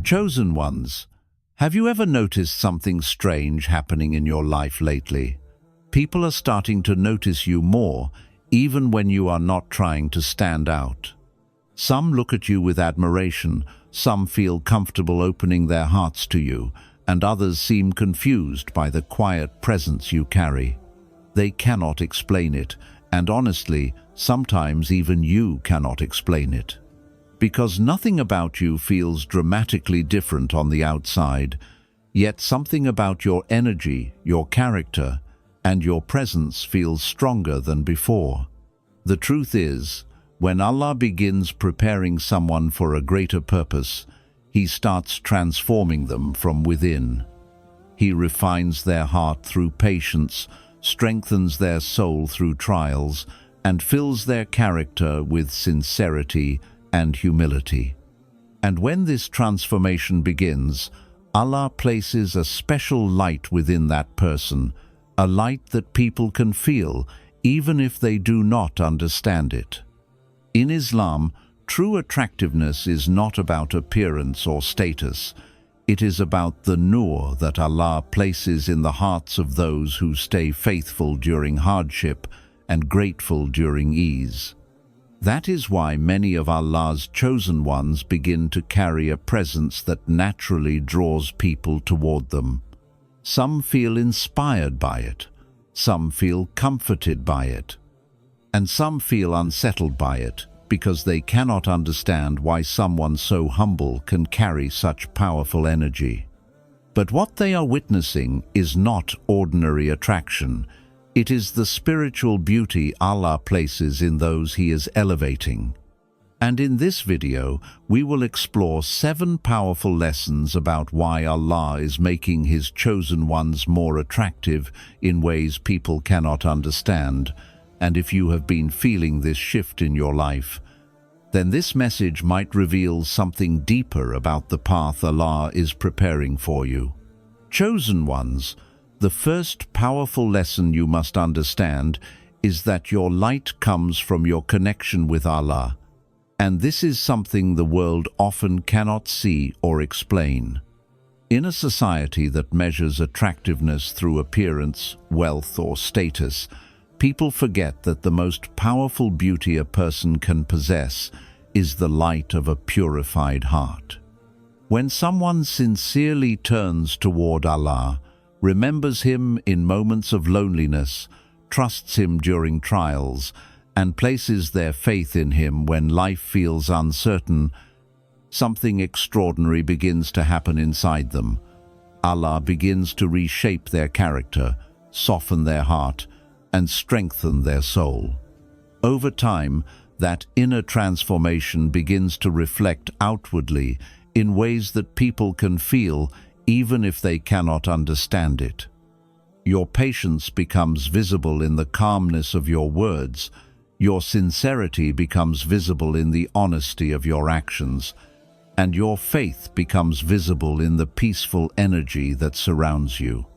Chosen ones, have you ever noticed something strange happening in your life lately? People are starting to notice you more, even when you are not trying to stand out. Some look at you with admiration, some feel comfortable opening their hearts to you, and others seem confused by the quiet presence you carry. They cannot explain it, and honestly, sometimes even you cannot explain it. Because nothing about you feels dramatically different on the outside, yet something about your energy, your character, and your presence feels stronger than before. The truth is, when Allah begins preparing someone for a greater purpose, He starts transforming them from within. He refines their heart through patience, strengthens their soul through trials, and fills their character with sincerity and humility. And when this transformation begins, Allah places a special light within that person, a light that people can feel, even if they do not understand it. In Islam, true attractiveness is not about appearance or status. It is about the Noor that Allah places in the hearts of those who stay faithful during hardship and grateful during ease. That is why many of Allah's chosen ones begin to carry a presence that naturally draws people toward them. Some feel inspired by it, some feel comforted by it, and some feel unsettled by it because they cannot understand why someone so humble can carry such powerful energy. But what they are witnessing is not ordinary attraction. It is the spiritual beauty Allah places in those He is elevating. And in this video, we will explore 7 powerful lessons about why Allah is making His chosen ones more attractive in ways people cannot understand. And if you have been feeling this shift in your life, then this message might reveal something deeper about the path Allah is preparing for you. Chosen ones, the first powerful lesson you must understand is that your light comes from your connection with Allah, and this is something the world often cannot see or explain. In a society that measures attractiveness through appearance, wealth, or status, people forget that the most powerful beauty a person can possess is the light of a purified heart. When someone sincerely turns toward Allah, remembers Him in moments of loneliness, trusts Him during trials, and places their faith in Him when life feels uncertain, something extraordinary begins to happen inside them. Allah begins to reshape their character, soften their heart, and strengthen their soul. Over time, that inner transformation begins to reflect outwardly in ways that people can feel even if they cannot understand it. Your patience becomes visible in the calmness of your words, your sincerity becomes visible in the honesty of your actions, and your faith becomes visible in the peaceful energy that surrounds you.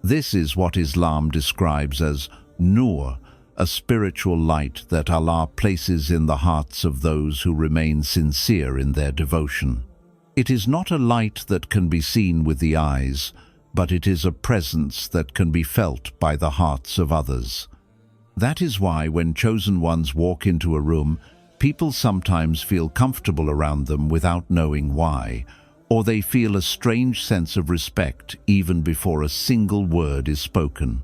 This is what Islam describes as Noor, a spiritual light that Allah places in the hearts of those who remain sincere in their devotion. It is not a light that can be seen with the eyes, but it is a presence that can be felt by the hearts of others. That is why when chosen ones walk into a room, people sometimes feel comfortable around them without knowing why, or they feel a strange sense of respect even before a single word is spoken.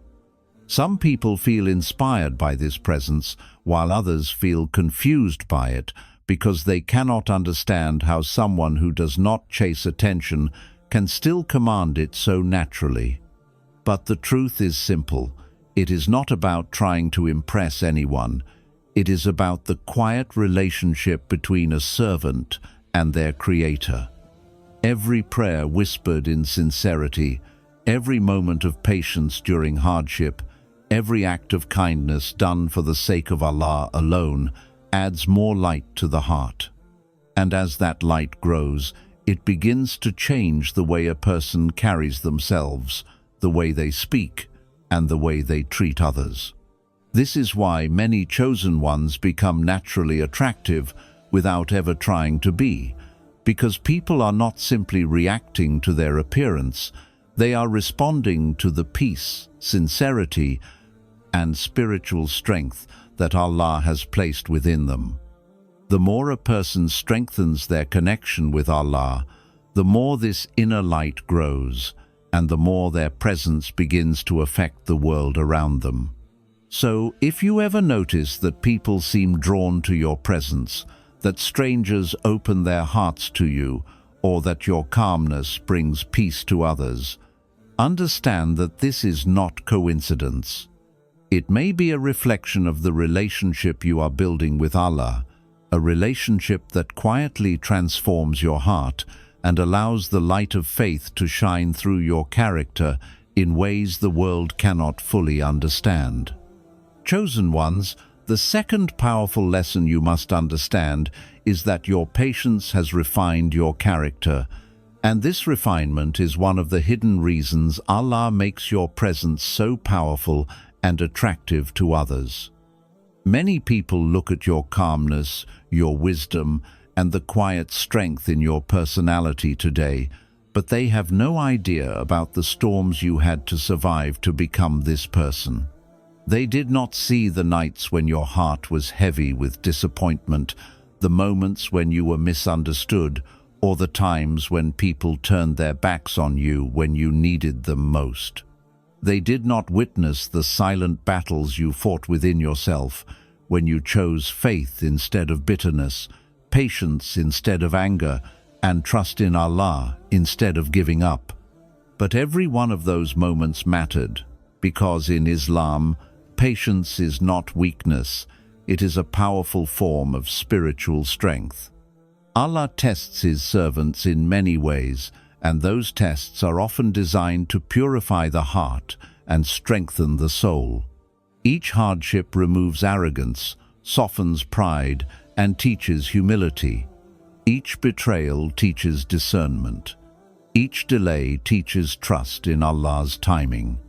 Some people feel inspired by this presence, while others feel confused by it, because they cannot understand how someone who does not chase attention can still command it so naturally. But the truth is simple. It is not about trying to impress anyone. It is about the quiet relationship between a servant and their Creator. Every prayer whispered in sincerity, every moment of patience during hardship, every act of kindness done for the sake of Allah alone adds more light to the heart. And as that light grows, it begins to change the way a person carries themselves, the way they speak, and the way they treat others. This is why many chosen ones become naturally attractive without ever trying to be, because people are not simply reacting to their appearance, they are responding to the peace, sincerity, and spiritual strength that Allah has placed within them. The more a person strengthens their connection with Allah, the more this inner light grows, and the more their presence begins to affect the world around them. So, if you ever notice that people seem drawn to your presence, that strangers open their hearts to you, or that your calmness brings peace to others, understand that this is not coincidence. It may be a reflection of the relationship you are building with Allah, a relationship that quietly transforms your heart and allows the light of faith to shine through your character in ways the world cannot fully understand. Chosen ones, the second powerful lesson you must understand is that your patience has refined your character, and this refinement is one of the hidden reasons Allah makes your presence so powerful and attractive to others. Many people look at your calmness, your wisdom, and the quiet strength in your personality today, but they have no idea about the storms you had to survive to become this person. They did not see the nights when your heart was heavy with disappointment, the moments when you were misunderstood, or the times when people turned their backs on you when you needed them most. They did not witness the silent battles you fought within yourself when you chose faith instead of bitterness, patience instead of anger, and trust in Allah instead of giving up. But every one of those moments mattered, because in Islam, patience is not weakness, it is a powerful form of spiritual strength. Allah tests His servants in many ways, and those tests are often designed to purify the heart and strengthen the soul. Each hardship removes arrogance, softens pride, and teaches humility. Each betrayal teaches discernment. Each delay teaches trust in Allah's timing.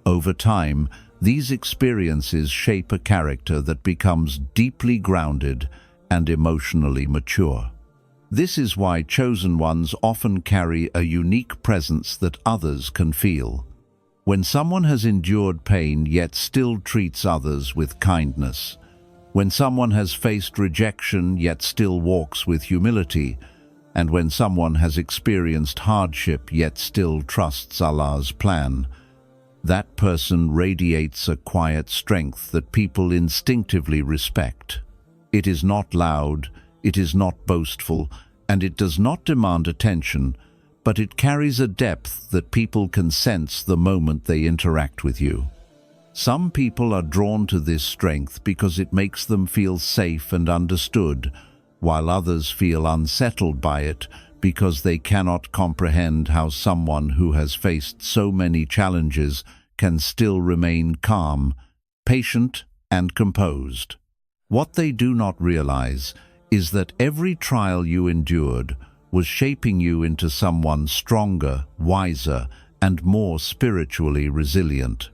Over time, these experiences shape a character that becomes deeply grounded and emotionally mature. This is why chosen ones often carry a unique presence that others can feel. When someone has endured pain yet still treats others with kindness, when someone has faced rejection yet still walks with humility, and when someone has experienced hardship yet still trusts Allah's plan, that person radiates a quiet strength that people instinctively respect. It is not loud, it is not boastful, and it does not demand attention, but it carries a depth that people can sense the moment they interact with you. Some people are drawn to this strength because it makes them feel safe and understood, while others feel unsettled by it because they cannot comprehend how someone who has faced so many challenges can still remain calm, patient, and composed. What they do not realize is that every trial you endured was shaping you into someone stronger, wiser, and more spiritually resilient.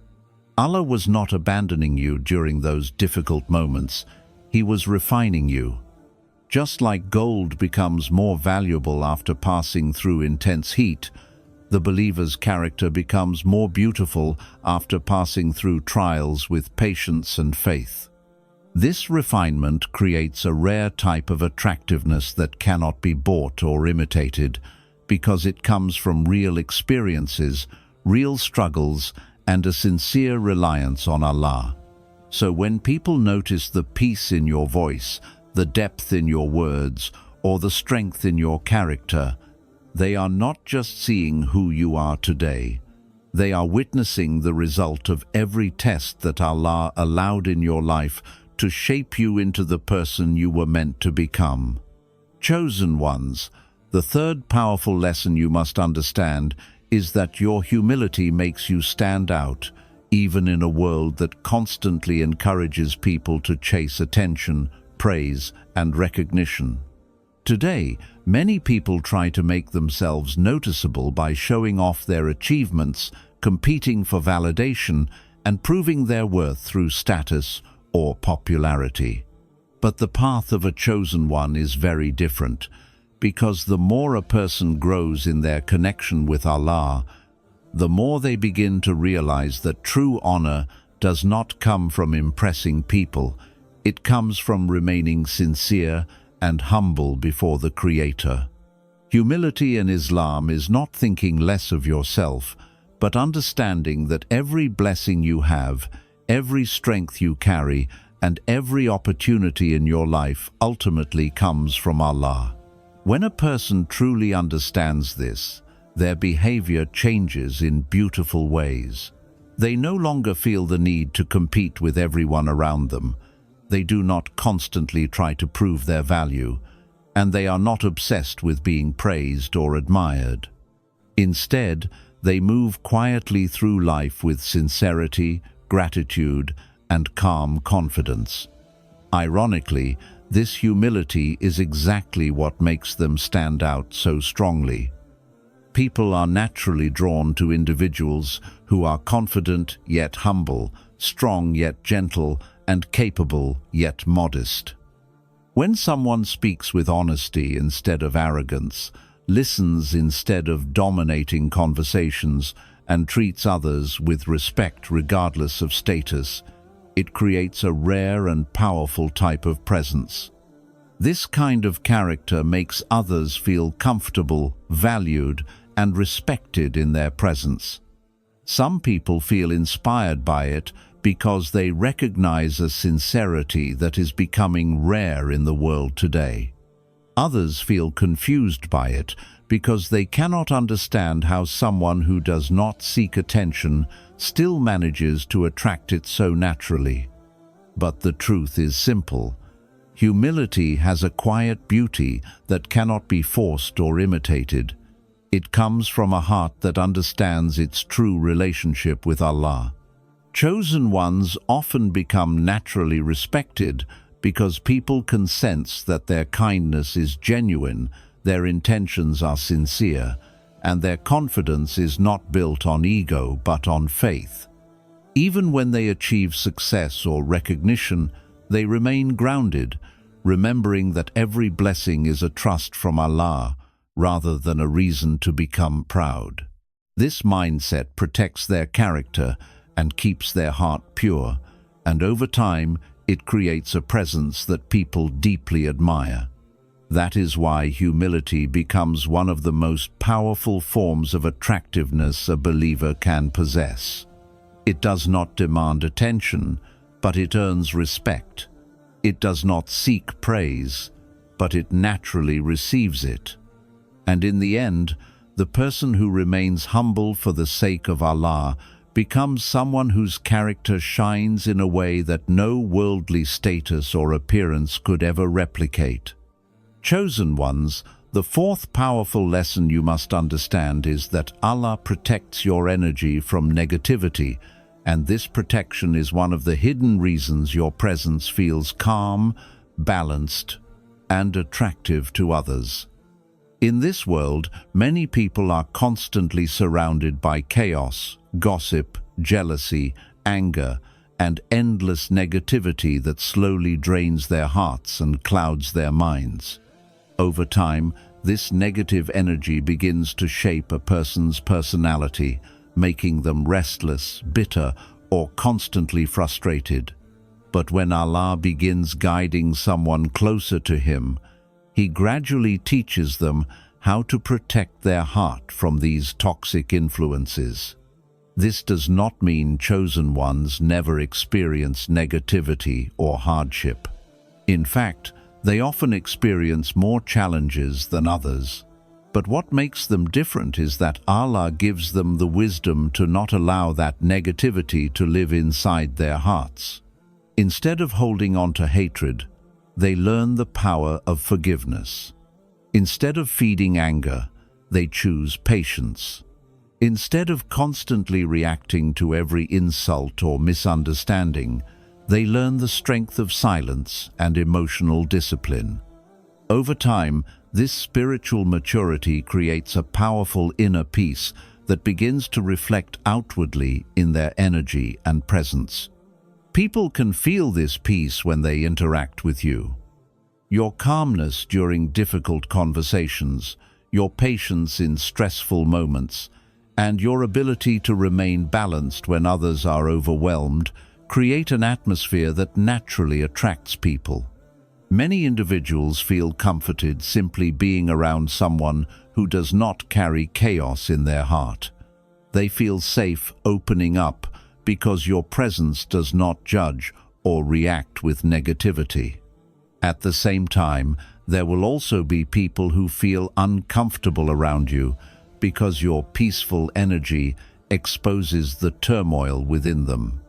Allah was not abandoning you during those difficult moments. He was refining you. Just like gold becomes more valuable after passing through intense heat, the believer's character becomes more beautiful after passing through trials with patience and faith. This refinement creates a rare type of attractiveness that cannot be bought or imitated, because it comes from real experiences, real struggles, and a sincere reliance on Allah. So when people notice the peace in your voice, the depth in your words, or the strength in your character, they are not just seeing who you are today. They are witnessing the result of every test that Allah allowed in your life to shape you into the person you were meant to become. Chosen ones, the third powerful lesson you must understand is that your humility makes you stand out, even in a world that constantly encourages people to chase attention, praise, and recognition. Today, many people try to make themselves noticeable by showing off their achievements, competing for validation, and proving their worth through status or popularity. But the path of a chosen one is very different, because the more a person grows in their connection with Allah, the more they begin to realize that true honor does not come from impressing people. It comes from remaining sincere and humble before the Creator. Humility in Islam is not thinking less of yourself, but understanding that every blessing you have, every strength you carry, and every opportunity in your life ultimately comes from Allah. When a person truly understands this, their behavior changes in beautiful ways. They no longer feel the need to compete with everyone around them. They do not constantly try to prove their value, and they are not obsessed with being praised or admired. Instead, they move quietly through life with sincerity, gratitude, and calm confidence. Ironically, this humility is exactly what makes them stand out so strongly. People are naturally drawn to individuals who are confident yet humble, strong yet gentle, and capable yet modest. When someone speaks with honesty instead of arrogance, listens instead of dominating conversations, and treats others with respect regardless of status, it creates a rare and powerful type of presence. This kind of character makes others feel comfortable, valued, and respected in their presence. Some people feel inspired by it because they recognize a sincerity that is becoming rare in the world today. Others feel confused by it because they cannot understand how someone who does not seek attention still manages to attract it so naturally. But the truth is simple. Humility has a quiet beauty that cannot be forced or imitated. It comes from a heart that understands its true relationship with Allah. Chosen ones often become naturally respected because people can sense that their kindness is genuine, their intentions are sincere, and their confidence is not built on ego but on faith. Even when they achieve success or recognition, they remain grounded, remembering that every blessing is a trust from Allah rather than a reason to become proud. This mindset protects their character and keeps their heart pure, and over time it creates a presence that people deeply admire. That is why humility becomes one of the most powerful forms of attractiveness a believer can possess. It does not demand attention, but it earns respect. It does not seek praise, but it naturally receives it. And in the end, the person who remains humble for the sake of Allah becomes someone whose character shines in a way that no worldly status or appearance could ever replicate. Chosen ones, the fourth powerful lesson you must understand is that Allah protects your energy from negativity, and this protection is one of the hidden reasons your presence feels calm, balanced, and attractive to others. In this world, many people are constantly surrounded by chaos, gossip, jealousy, anger, and endless negativity that slowly drains their hearts and clouds their minds. Over time, this negative energy begins to shape a person's personality, making them restless, bitter, or constantly frustrated. But when Allah begins guiding someone closer to Him, He gradually teaches them how to protect their heart from these toxic influences. This does not mean chosen ones never experience negativity or hardship. In fact, they often experience more challenges than others. But what makes them different is that Allah gives them the wisdom to not allow that negativity to live inside their hearts. Instead of holding on to hatred, they learn the power of forgiveness. Instead of feeding anger, they choose patience. Instead of constantly reacting to every insult or misunderstanding, they learn the strength of silence and emotional discipline. Over time, this spiritual maturity creates a powerful inner peace that begins to reflect outwardly in their energy and presence. People can feel this peace when they interact with you. Your calmness during difficult conversations, your patience in stressful moments, and your ability to remain balanced when others are overwhelmed create an atmosphere that naturally attracts people. Many individuals feel comforted simply being around someone who does not carry chaos in their heart. They feel safe opening up because your presence does not judge or react with negativity. At the same time, there will also be people who feel uncomfortable around you because your peaceful energy exposes the turmoil within them.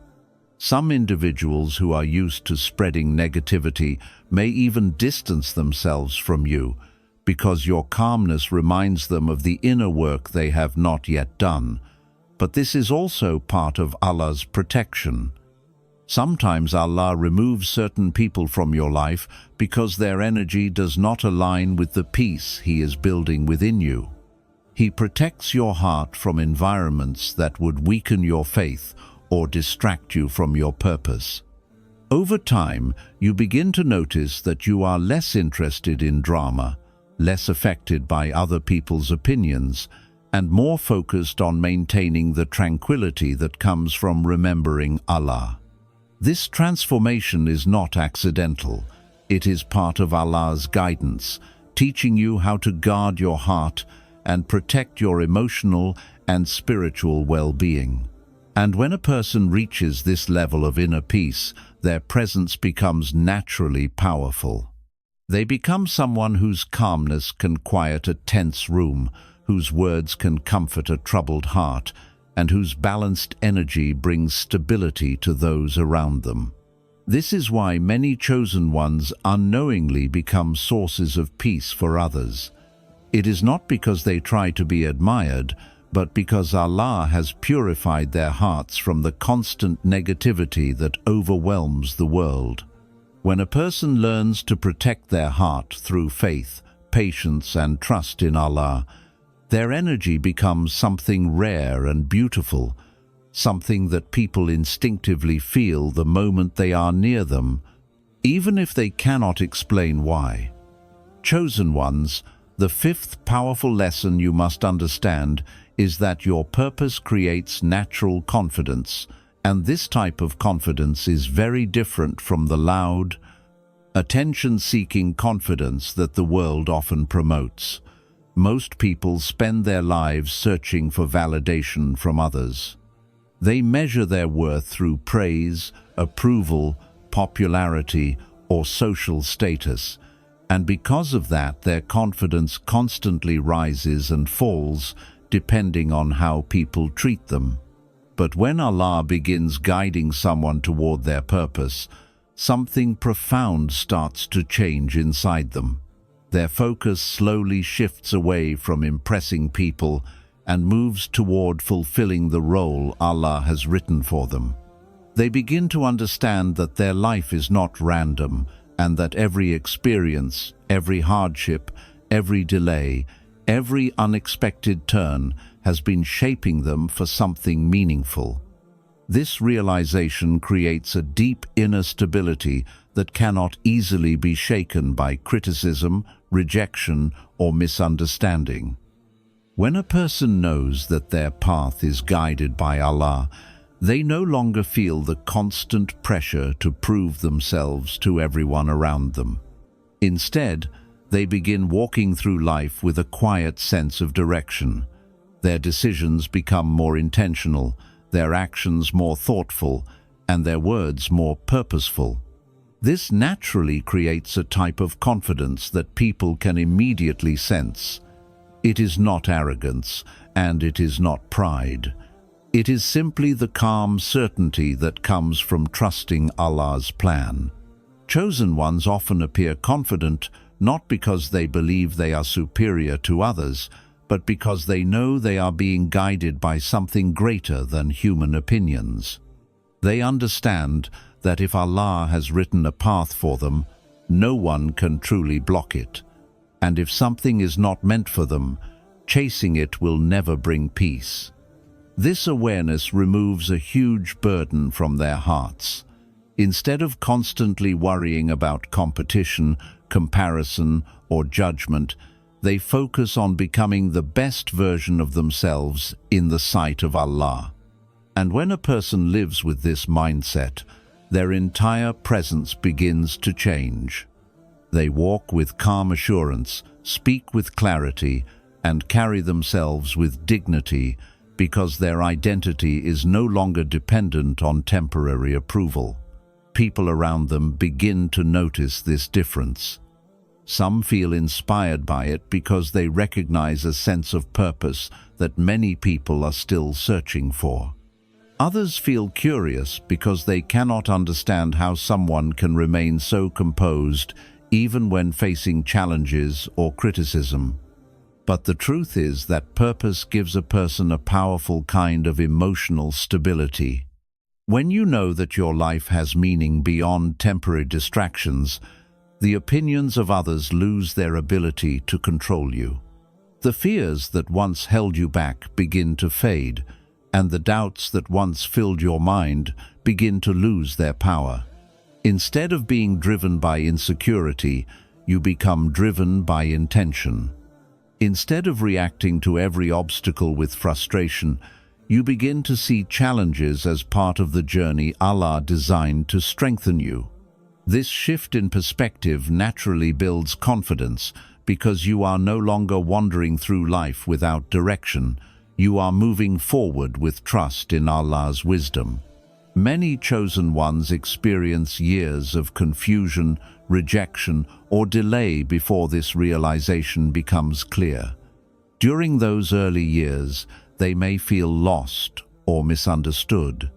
Some individuals who are used to spreading negativity may even distance themselves from you because your calmness reminds them of the inner work they have not yet done. But this is also part of Allah's protection. Sometimes Allah removes certain people from your life because their energy does not align with the peace He is building within you. He protects your heart from environments that would weaken your faith or distract you from your purpose. Over time, you begin to notice that you are less interested in drama, less affected by other people's opinions, and more focused on maintaining the tranquility that comes from remembering Allah. This transformation is not accidental. It is part of Allah's guidance, teaching you how to guard your heart and protect your emotional and spiritual well-being. And when a person reaches this level of inner peace, their presence becomes naturally powerful. They become someone whose calmness can quiet a tense room, whose words can comfort a troubled heart, and whose balanced energy brings stability to those around them. This is why many chosen ones unknowingly become sources of peace for others. It is not because they try to be admired, but because Allah has purified their hearts from the constant negativity that overwhelms the world. When a person learns to protect their heart through faith, patience, and trust in Allah, their energy becomes something rare and beautiful, something that people instinctively feel the moment they are near them, even if they cannot explain why. Chosen ones, the fifth powerful lesson you must understand is that your purpose creates natural confidence, and this type of confidence is very different from the loud, attention-seeking confidence that the world often promotes. Most people spend their lives searching for validation from others. They measure their worth through praise, approval, popularity, or social status, and because of that, their confidence constantly rises and falls depending on how people treat them. But when Allah begins guiding someone toward their purpose, something profound starts to change inside them. Their focus slowly shifts away from impressing people and moves toward fulfilling the role Allah has written for them. They begin to understand that their life is not random and that every experience, every hardship, every delay, every unexpected turn has been shaping them for something meaningful. This realization creates a deep inner stability that cannot easily be shaken by criticism, rejection, or misunderstanding. When a person knows that their path is guided by Allah, they no longer feel the constant pressure to prove themselves to everyone around them. Instead, they begin walking through life with a quiet sense of direction. Their decisions become more intentional, their actions more thoughtful, and their words more purposeful. This naturally creates a type of confidence that people can immediately sense. It is not arrogance, and it is not pride. It is simply the calm certainty that comes from trusting Allah's plan. Chosen ones often appear confident not because they believe they are superior to others, but because they know they are being guided by something greater than human opinions. They understand that if Allah has written a path for them, no one can truly block it. And if something is not meant for them, chasing it will never bring peace. This awareness removes a huge burden from their hearts. Instead of constantly worrying about competition, comparison, or judgment. They focus on becoming the best version of themselves in the sight of Allah. And when a person lives with this mindset, their entire presence begins to change. They walk with calm assurance, speak with clarity, and carry themselves with dignity because their identity is no longer dependent on temporary approval. People around them begin to notice this difference. Some feel inspired by it because they recognize a sense of purpose that many people are still searching for. Others feel curious because they cannot understand how someone can remain so composed even when facing challenges or criticism. But the truth is that purpose gives a person a powerful kind of emotional stability. When you know that your life has meaning beyond temporary distractions, the opinions of others lose their ability to control you. The fears that once held you back begin to fade, and the doubts that once filled your mind begin to lose their power. Instead of being driven by insecurity, you become driven by intention. Instead of reacting to every obstacle with frustration, you begin to see challenges as part of the journey Allah designed to strengthen you. This shift in perspective naturally builds confidence because you are no longer wandering through life without direction. You are moving forward with trust in Allah's wisdom. Many chosen ones experience years of confusion, rejection, or delay before this realization becomes clear. During those early years, they may feel lost or misunderstood.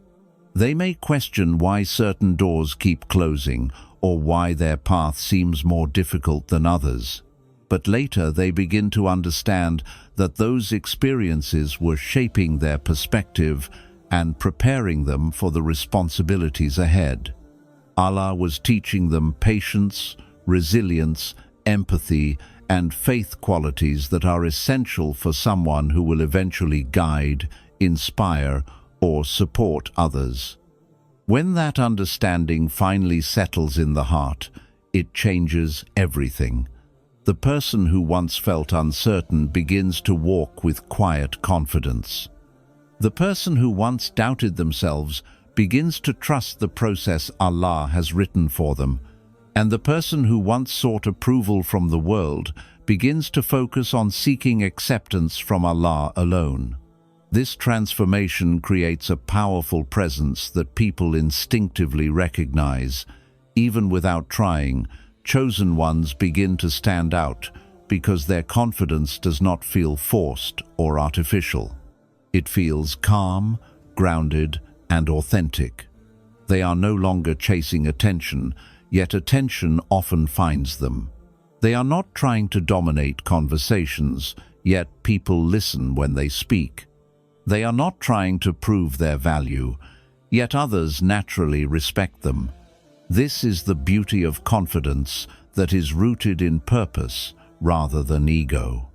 They may question why certain doors keep closing or why their path seems more difficult than others. But later they begin to understand that those experiences were shaping their perspective and preparing them for the responsibilities ahead. Allah was teaching them patience, resilience, empathy, and faith qualities that are essential for someone who will eventually guide, inspire, or support others. When that understanding finally settles in the heart, it changes everything. The person who once felt uncertain begins to walk with quiet confidence. The person who once doubted themselves begins to trust the process Allah has written for them, and the person who once sought approval from the world begins to focus on seeking acceptance from Allah alone. This transformation creates a powerful presence that people instinctively recognize. Even without trying, chosen ones begin to stand out because their confidence does not feel forced or artificial. It feels calm, grounded, and authentic. They are no longer chasing attention, yet attention often finds them. They are not trying to dominate conversations, yet people listen when they speak. They are not trying to prove their value, yet others naturally respect them. This is the beauty of confidence that is rooted in purpose rather than ego.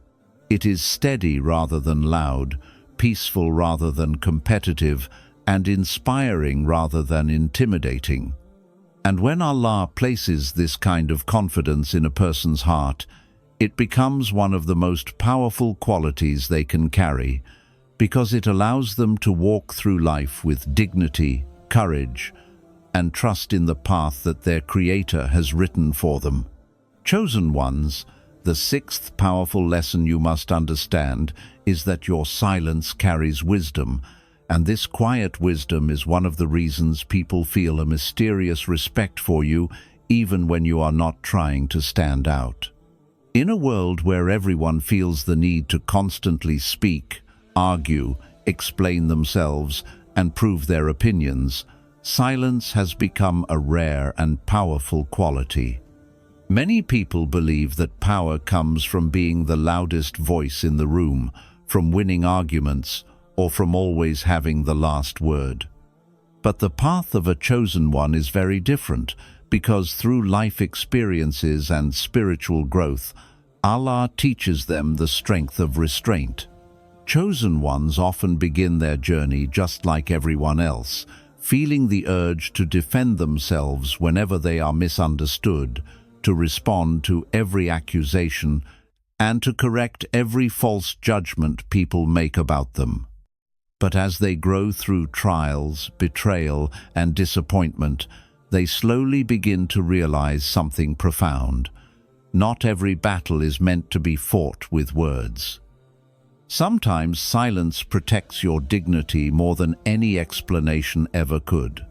It is steady rather than loud, peaceful rather than competitive, and inspiring rather than intimidating. And when Allah places this kind of confidence in a person's heart, it becomes one of the most powerful qualities they can carry, because it allows them to walk through life with dignity, courage, and trust in the path that their Creator has written for them. Chosen ones, the sixth powerful lesson you must understand is that your silence carries wisdom, and this quiet wisdom is one of the reasons people feel a mysterious respect for you even when you are not trying to stand out. In a world where everyone feels the need to constantly speak, argue, explain themselves, and prove their opinions, silence has become a rare and powerful quality. Many people believe that power comes from being the loudest voice in the room, from winning arguments, or from always having the last word. But the path of a chosen one is very different, because through life experiences and spiritual growth, Allah teaches them the strength of restraint. Chosen ones often begin their journey just like everyone else, feeling the urge to defend themselves whenever they are misunderstood, to respond to every accusation, and to correct every false judgment people make about them. But as they grow through trials, betrayal, and disappointment, they slowly begin to realize something profound. Not every battle is meant to be fought with words. Sometimes silence protects your dignity more than any explanation ever could.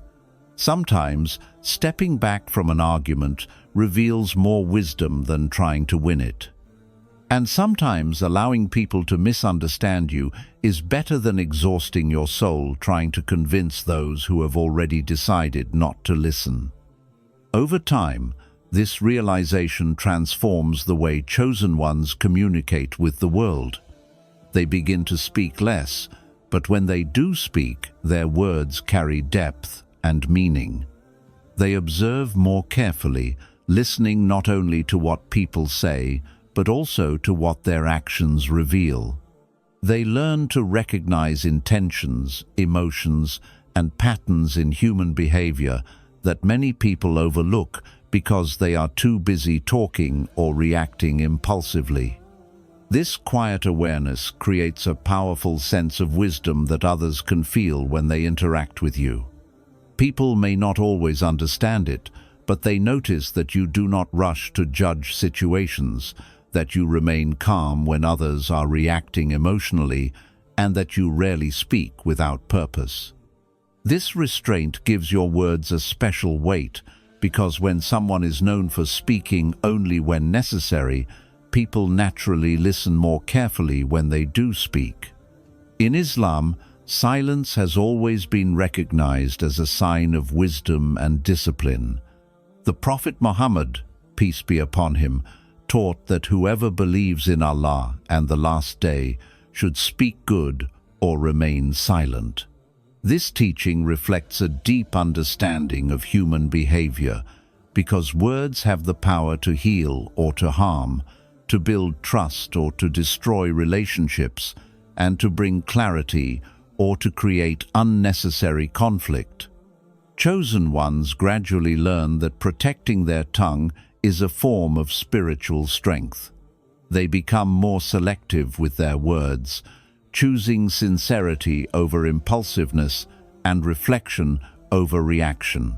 Sometimes stepping back from an argument reveals more wisdom than trying to win it. And sometimes allowing people to misunderstand you is better than exhausting your soul trying to convince those who have already decided not to listen. Over time, this realization transforms the way chosen ones communicate with the world. They begin to speak less, but when they do speak, their words carry depth and meaning. They observe more carefully, listening not only to what people say, but also to what their actions reveal. They learn to recognize intentions, emotions, and patterns in human behavior that many people overlook because they are too busy talking or reacting impulsively. This quiet awareness creates a powerful sense of wisdom that others can feel when they interact with you. People may not always understand it, but they notice that you do not rush to judge situations, that you remain calm when others are reacting emotionally, and that you rarely speak without purpose. This restraint gives your words a special weight, because when someone is known for speaking only when necessary, people naturally listen more carefully when they do speak. In Islam, silence has always been recognized as a sign of wisdom and discipline. The Prophet Muhammad, peace be upon him, taught that whoever believes in Allah and the Last Day should speak good or remain silent. This teaching reflects a deep understanding of human behavior, because words have the power to heal or to harm, to build trust or to destroy relationships, and to bring clarity or to create unnecessary conflict. Chosen ones gradually learn that protecting their tongue is a form of spiritual strength. They become more selective with their words, choosing sincerity over impulsiveness and reflection over reaction.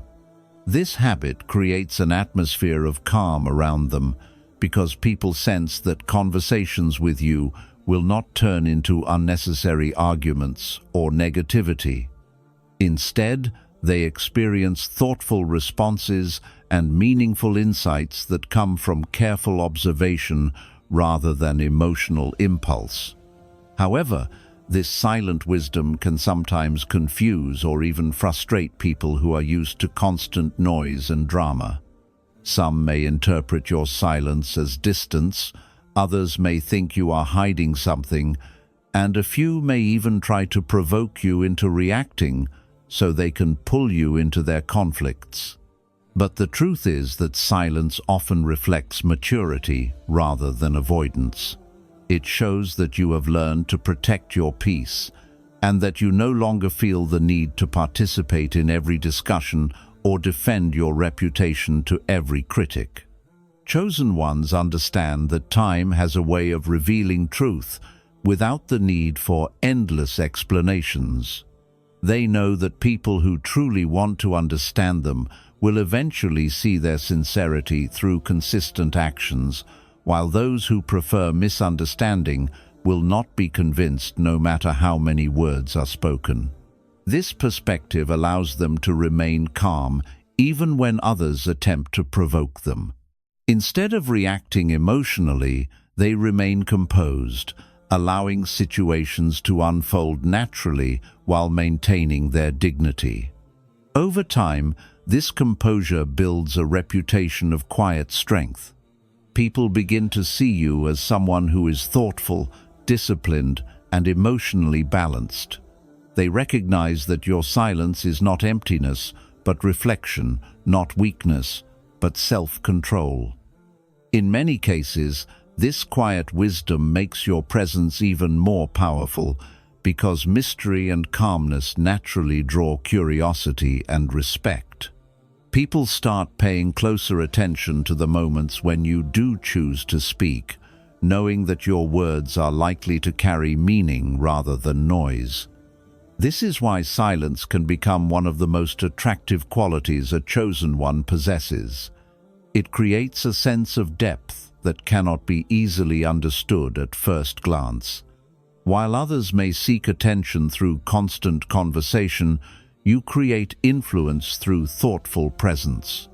This habit creates an atmosphere of calm around them, because people sense that conversations with you will not turn into unnecessary arguments or negativity. Instead, they experience thoughtful responses and meaningful insights that come from careful observation rather than emotional impulse. However, this silent wisdom can sometimes confuse or even frustrate people who are used to constant noise and drama. Some may interpret your silence as distance, others may think you are hiding something, and a few may even try to provoke you into reacting so they can pull you into their conflicts. But the truth is that silence often reflects maturity rather than avoidance. It shows that you have learned to protect your peace, and that you no longer feel the need to participate in every discussion or defend your reputation to every critic. Chosen ones understand that time has a way of revealing truth without the need for endless explanations. They know that people who truly want to understand them will eventually see their sincerity through consistent actions, while those who prefer misunderstanding will not be convinced no matter how many words are spoken. This perspective allows them to remain calm even when others attempt to provoke them. Instead of reacting emotionally, they remain composed, allowing situations to unfold naturally while maintaining their dignity. Over time, this composure builds a reputation of quiet strength. People begin to see you as someone who is thoughtful, disciplined, and emotionally balanced. They recognize that your silence is not emptiness, but reflection, not weakness, but self-control. In many cases, this quiet wisdom makes your presence even more powerful, because mystery and calmness naturally draw curiosity and respect. People start paying closer attention to the moments when you do choose to speak, knowing that your words are likely to carry meaning rather than noise. This is why silence can become one of the most attractive qualities a chosen one possesses. It creates a sense of depth that cannot be easily understood at first glance. While others may seek attention through constant conversation, you create influence through thoughtful presence.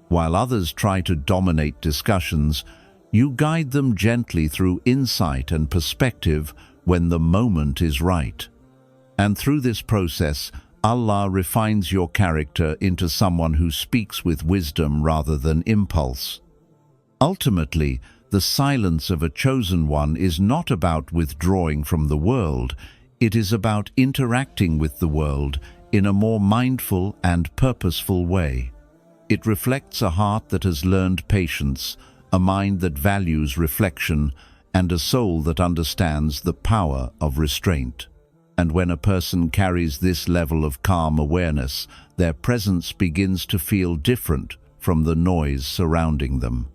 While others try to dominate discussions, you guide them gently through insight and perspective when the moment is right. And through this process, Allah refines your character into someone who speaks with wisdom rather than impulse. Ultimately, the silence of a chosen one is not about withdrawing from the world, it is about interacting with the world in a more mindful and purposeful way. It reflects a heart that has learned patience, a mind that values reflection, and a soul that understands the power of restraint. And when a person carries this level of calm awareness, their presence begins to feel different from the noise surrounding them.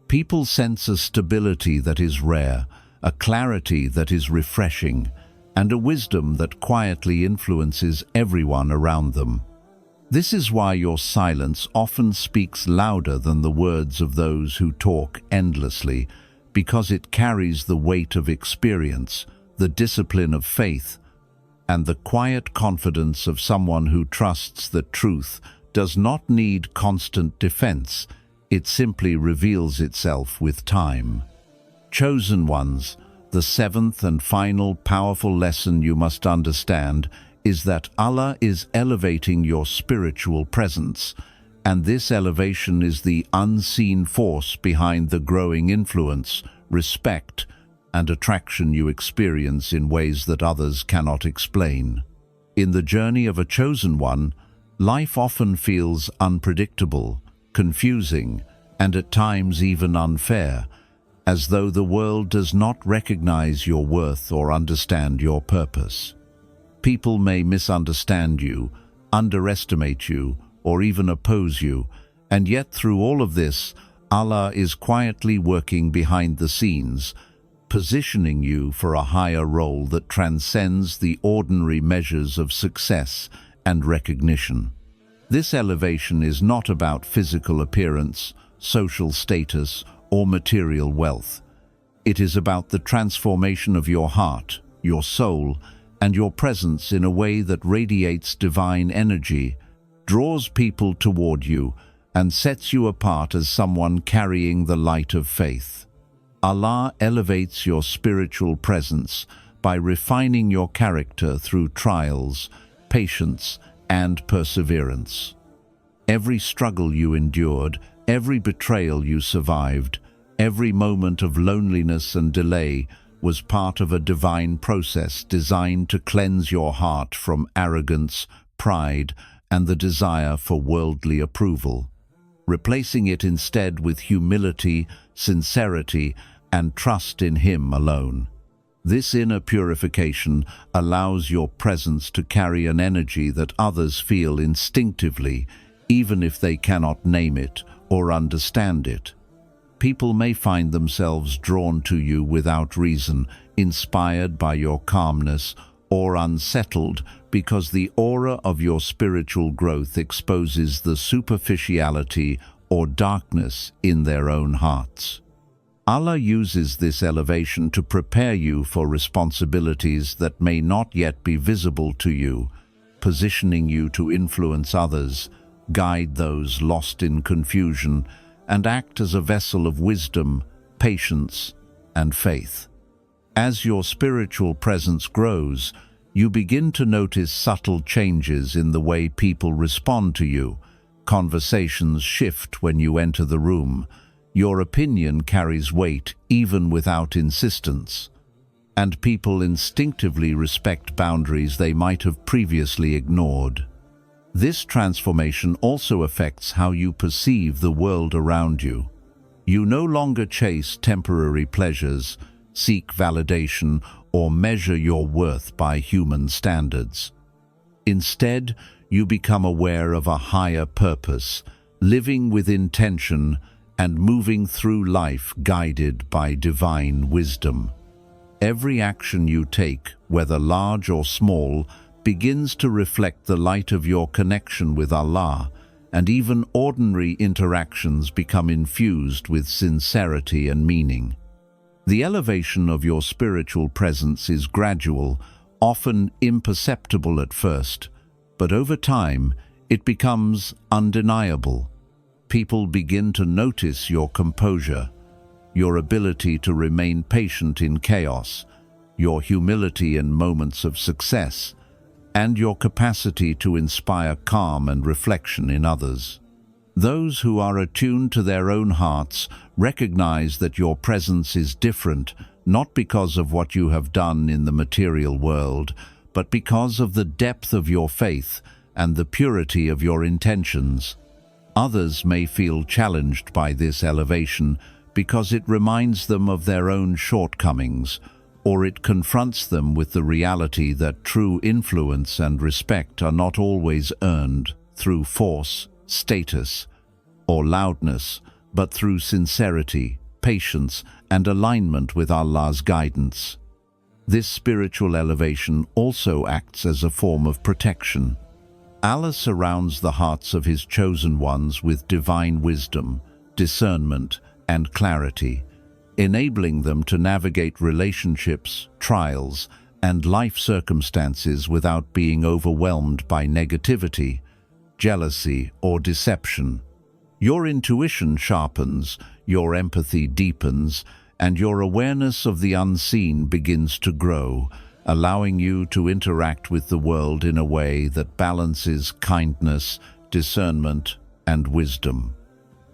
People sense a stability that is rare, a clarity that is refreshing, and a wisdom that quietly influences everyone around them. This is why your silence often speaks louder than the words of those who talk endlessly, because it carries the weight of experience, the discipline of faith, and the quiet confidence of someone who trusts that truth does not need constant defense. It simply reveals itself with time. Chosen ones, the seventh and final powerful lesson you must understand is that Allah is elevating your spiritual presence, and this elevation is the unseen force behind the growing influence, respect, and attraction you experience in ways that others cannot explain. In the journey of a chosen one, life often feels unpredictable, confusing, and at times even unfair, as though the world does not recognize your worth or understand your purpose. People may misunderstand you, underestimate you, or even oppose you, and yet through all of this, Allah is quietly working behind the scenes, positioning you for a higher role that transcends the ordinary measures of success and recognition. This elevation is not about physical appearance, social status, or material wealth. It is about the transformation of your heart, your soul, and your presence in a way that radiates divine energy, draws people toward you, and sets you apart as someone carrying the light of faith. Allah elevates your spiritual presence by refining your character through trials, patience, and perseverance. Every struggle you endured, every betrayal you survived, every moment of loneliness and delay was part of a divine process designed to cleanse your heart from arrogance, pride, and the desire for worldly approval, replacing it instead with humility, sincerity, and trust in Him alone. This inner purification allows your presence to carry an energy that others feel instinctively, even if they cannot name it or understand it. People may find themselves drawn to you without reason, inspired by your calmness, or unsettled because the aura of your spiritual growth exposes the superficiality or darkness in their own hearts. Allah uses this elevation to prepare you for responsibilities that may not yet be visible to you, positioning you to influence others, guide those lost in confusion, and act as a vessel of wisdom, patience, and faith. As your spiritual presence grows, you begin to notice subtle changes in the way people respond to you. Conversations shift when you enter the room. Your opinion carries weight even without insistence, and people instinctively respect boundaries they might have previously ignored. This transformation also affects how you perceive the world around you. You no longer chase temporary pleasures, seek validation, or measure your worth by human standards. Instead, you become aware of a higher purpose, living with intention, and moving through life guided by divine wisdom. Every action you take, whether large or small, begins to reflect the light of your connection with Allah, and even ordinary interactions become infused with sincerity and meaning. The elevation of your spiritual presence is gradual, often imperceptible at first, but over time it becomes undeniable. People begin to notice your composure, your ability to remain patient in chaos, your humility in moments of success, and your capacity to inspire calm and reflection in others. Those who are attuned to their own hearts recognize that your presence is different, not because of what you have done in the material world, but because of the depth of your faith and the purity of your intentions. Others may feel challenged by this elevation because it reminds them of their own shortcomings, or it confronts them with the reality that true influence and respect are not always earned through force, status, or loudness, but through sincerity, patience, and alignment with Allah's guidance. This spiritual elevation also acts as a form of protection. Allah surrounds the hearts of His chosen ones with divine wisdom, discernment, and clarity, enabling them to navigate relationships, trials, and life circumstances without being overwhelmed by negativity, jealousy, or deception. Your intuition sharpens, your empathy deepens, and your awareness of the unseen begins to grow, allowing you to interact with the world in a way that balances kindness, discernment, and wisdom.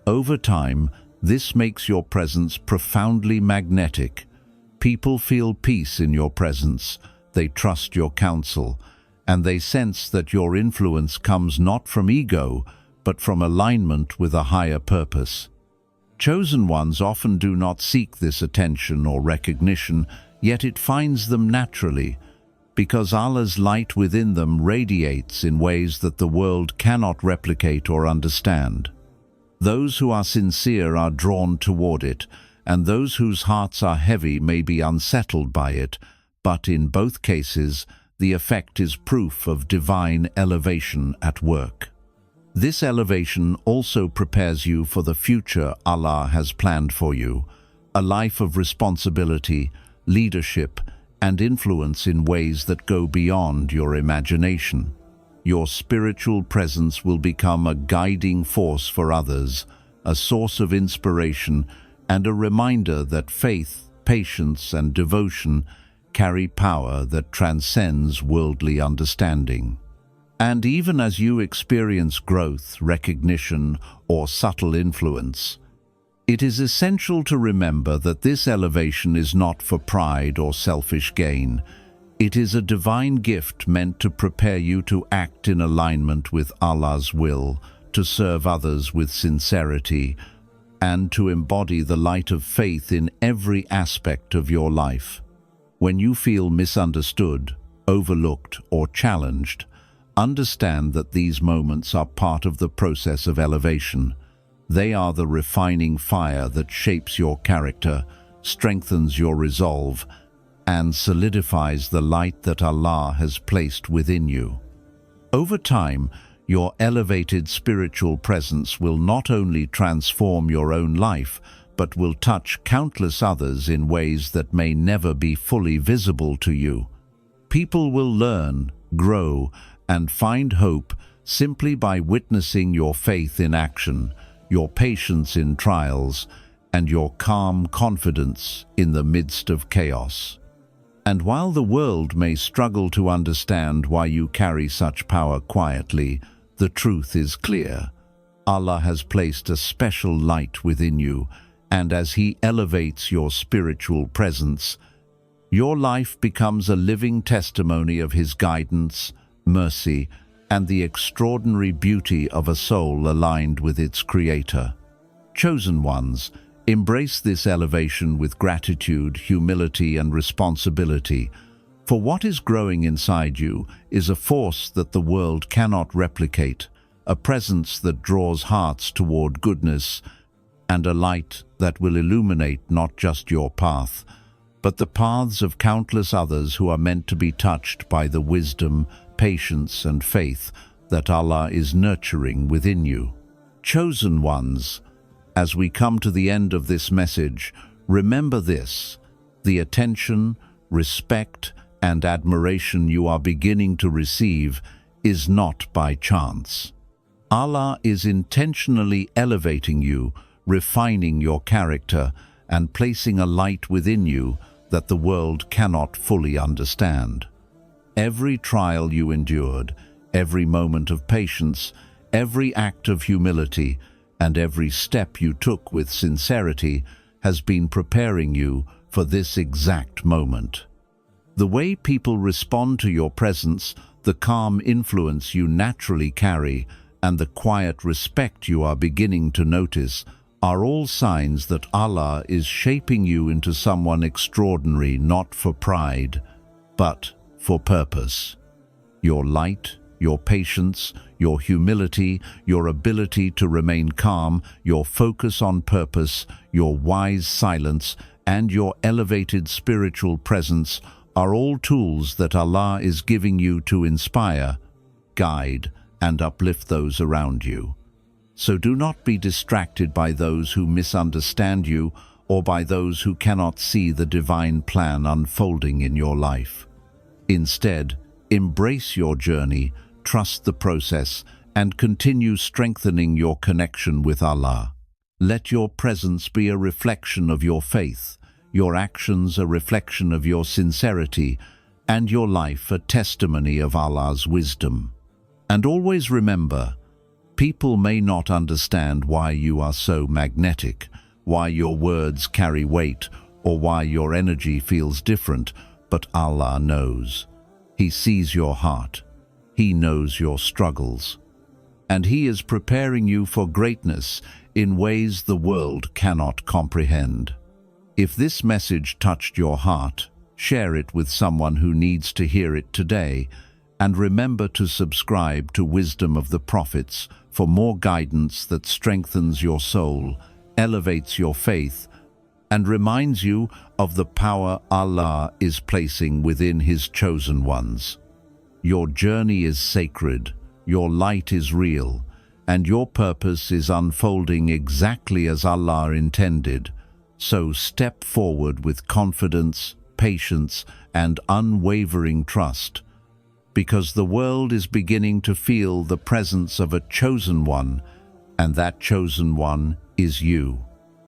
Over time, this makes your presence profoundly magnetic. People feel peace in your presence, they trust your counsel, and they sense that your influence comes not from ego, but from alignment with a higher purpose. Chosen ones often do not seek this attention or recognition, yet it finds them naturally, because Allah's light within them radiates in ways that the world cannot replicate or understand. Those who are sincere are drawn toward it, and those whose hearts are heavy may be unsettled by it, but in both cases, the effect is proof of divine elevation at work. This elevation also prepares you for the future Allah has planned for you, a life of responsibility, leadership, and influence in ways that go beyond your imagination. Your spiritual presence will become a guiding force for others, a source of inspiration, and a reminder that faith, patience, and devotion carry power that transcends worldly understanding. And even as you experience growth, recognition, or subtle influence, it is essential to remember that this elevation is not for pride or selfish gain. It is a divine gift meant to prepare you to act in alignment with Allah's will, to serve others with sincerity, and to embody the light of faith in every aspect of your life. When you feel misunderstood, overlooked, or challenged, understand that these moments are part of the process of elevation. They are the refining fire that shapes your character, strengthens your resolve, and solidifies the light that Allah has placed within you. Over time, your elevated spiritual presence will not only transform your own life, but will touch countless others in ways that may never be fully visible to you. People will learn, grow, and find hope simply by witnessing your faith in action, your patience in trials, and your calm confidence in the midst of chaos. And while the world may struggle to understand why you carry such power quietly, the truth is clear. Allah has placed a special light within you, and as He elevates your spiritual presence, your life becomes a living testimony of His guidance, mercy, and the extraordinary beauty of a soul aligned with its Creator. Chosen ones, embrace this elevation with gratitude, humility, and responsibility, for what is growing inside you is a force that the world cannot replicate, a presence that draws hearts toward goodness, and a light that will illuminate not just your path, but the paths of countless others who are meant to be touched by the wisdom, patience, and faith that Allah is nurturing within you. Chosen ones, as we come to the end of this message, remember this: the attention, respect, and admiration you are beginning to receive is not by chance. Allah is intentionally elevating you, refining your character, and placing a light within you that the world cannot fully understand. Every trial you endured, every moment of patience, every act of humility, and every step you took with sincerity has been preparing you for this exact moment. The way people respond to your presence, the calm influence you naturally carry, and the quiet respect you are beginning to notice are all signs that Allah is shaping you into someone extraordinary, not for pride, but for purpose. Your light, your patience, your humility, your ability to remain calm, your focus on purpose, your wise silence, and your elevated spiritual presence are all tools that Allah is giving you to inspire, guide, and uplift those around you. So do not be distracted by those who misunderstand you or by those who cannot see the divine plan unfolding in your life. Instead, embrace your journey, trust the process, and continue strengthening your connection with Allah. Let your presence be a reflection of your faith, your actions a reflection of your sincerity, and your life a testimony of Allah's wisdom. And always remember, people may not understand why you are so magnetic, why your words carry weight, or why your energy feels different, but Allah knows. He sees your heart. He knows your struggles. And He is preparing you for greatness in ways the world cannot comprehend. If this message touched your heart, share it with someone who needs to hear it today, and remember to subscribe to Wisdom of the Prophets for more guidance that strengthens your soul, elevates your faith, and reminds you of the power Allah is placing within His chosen ones. Your journey is sacred, your light is real, and your purpose is unfolding exactly as Allah intended. So step forward with confidence, patience, and unwavering trust, because the world is beginning to feel the presence of a chosen one, and that chosen one is you.